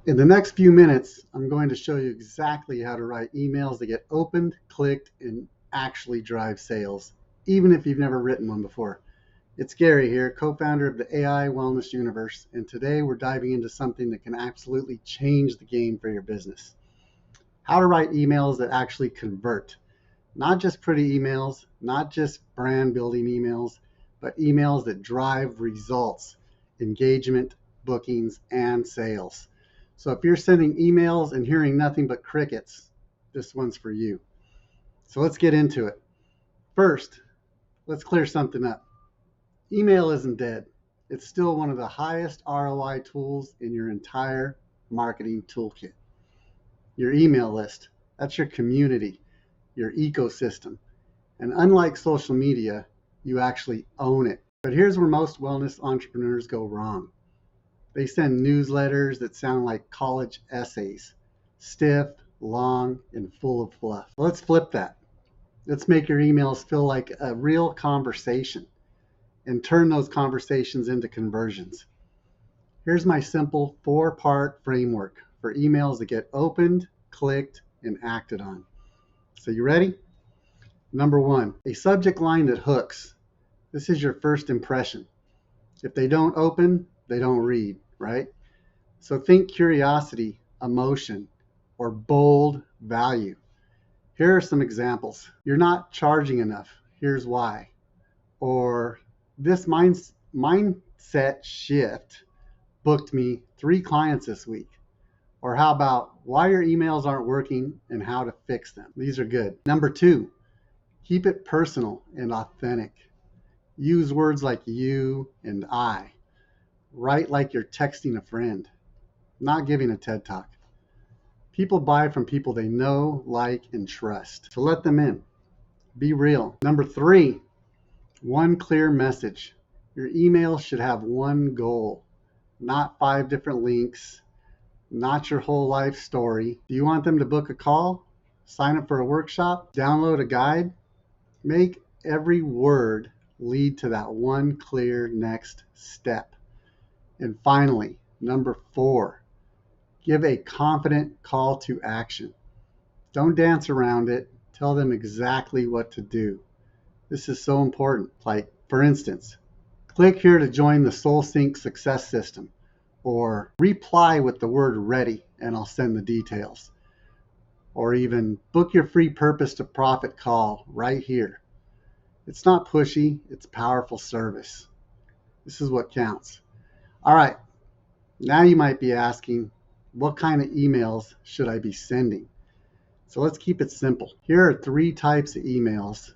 In the next few minutes, I'm going to show you exactly how to write emails that get opened, clicked, and actually drive sales, even if you've never written one before. It's Gary here, co-founder of the AI Wellness Universe, and today we're diving into something that can absolutely change the game for your business. How to write emails that actually convert. Not just pretty emails, not just brand building emails, but emails that drive results, engagement, bookings, and sales. So if you're sending emails and hearing nothing but crickets, this one's for you. So let's get into it. First, let's clear something up. Email isn't dead. It's still one of the highest ROI tools in your entire marketing toolkit. Your email list, that's your community, your ecosystem. And unlike social media, you actually own it. But here's where most wellness entrepreneurs go wrong. They send newsletters that sound like college essays, stiff, long, and full of fluff. Let's flip that. Let's make your emails feel like a real conversation and turn those conversations into conversions. Here's my simple 4-part framework for emails that get opened, clicked, and acted on. So you ready? Number 1, a subject line that hooks. This is your first impression. If they don't open, they don't read, right? So think curiosity, emotion, or bold value. Here are some examples. You're not charging enough. Here's why. Or this mindset shift booked me 3 clients this week. Or how about why your emails aren't working and how to fix them. These are good. Number 2, keep it personal and authentic. Use words like you and I. Write like you're texting a friend, not giving a TED Talk. People buy from people they know, like, and trust. So let them in. Be real. Number 3, one clear message. Your email should have one goal, not 5 different links, not your whole life story. Do you want them to book a call, sign up for a workshop, download a guide? Make every word lead to that one clear next step. And finally, number 4, give a confident call to action. Don't dance around it. Tell them exactly what to do. This is so important. Like, for instance, click here to join the SoulSync success system, or reply with the word ready and I'll send the details. Or even book your free purpose to profit call right here. It's not pushy, it's powerful service. This is what counts. All right, now you might be asking, what kind of emails should I be sending? So let's keep it simple. Here are 3 types of emails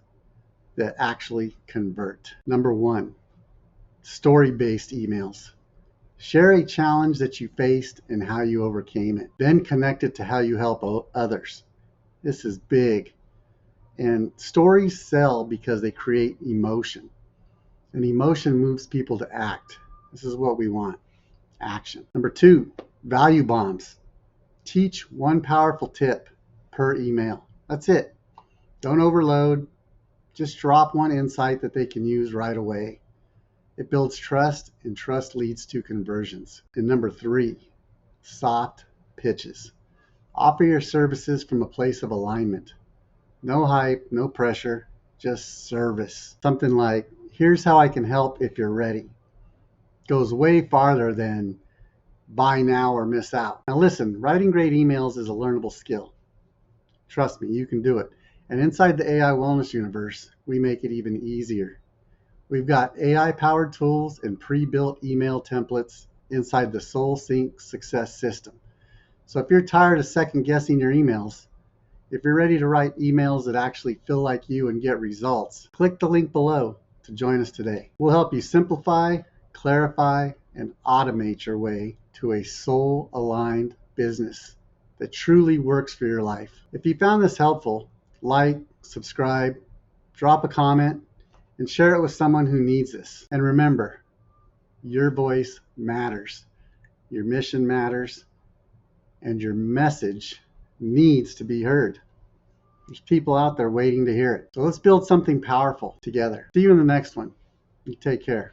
that actually convert. Number 1, story-based emails. Share a challenge that you faced and how you overcame it. Then connect it to how you help others. This is big. And stories sell because they create emotion. And emotion moves people to act. This is what we want. Action. Number 2, value bombs. Teach one powerful tip per email. That's it. Don't overload. Just drop one insight that they can use right away. It builds trust, and trust leads to conversions. And number 3, soft pitches. Offer your services from a place of alignment. No hype, no pressure, just service. Something like, here's how I can help if you're ready. Goes way farther than buy now or miss out. Now listen, writing great emails is a learnable skill. Trust me, you can do it. And inside the AI Wellness Universe, we make it even easier. We've got AI-powered tools and pre-built email templates inside the SoulSync success system. So if you're tired of second-guessing your emails, if you're ready to write emails that actually feel like you and get results, click the link below to join us today. We'll help you simplify, clarify, and automate your way to a soul-aligned business that truly works for your life. If you found this helpful, like, subscribe, drop a comment, and share it with someone who needs this. And remember, your voice matters, your mission matters, and your message needs to be heard. There's people out there waiting to hear it. So let's build something powerful together. See you in the next one. You take care.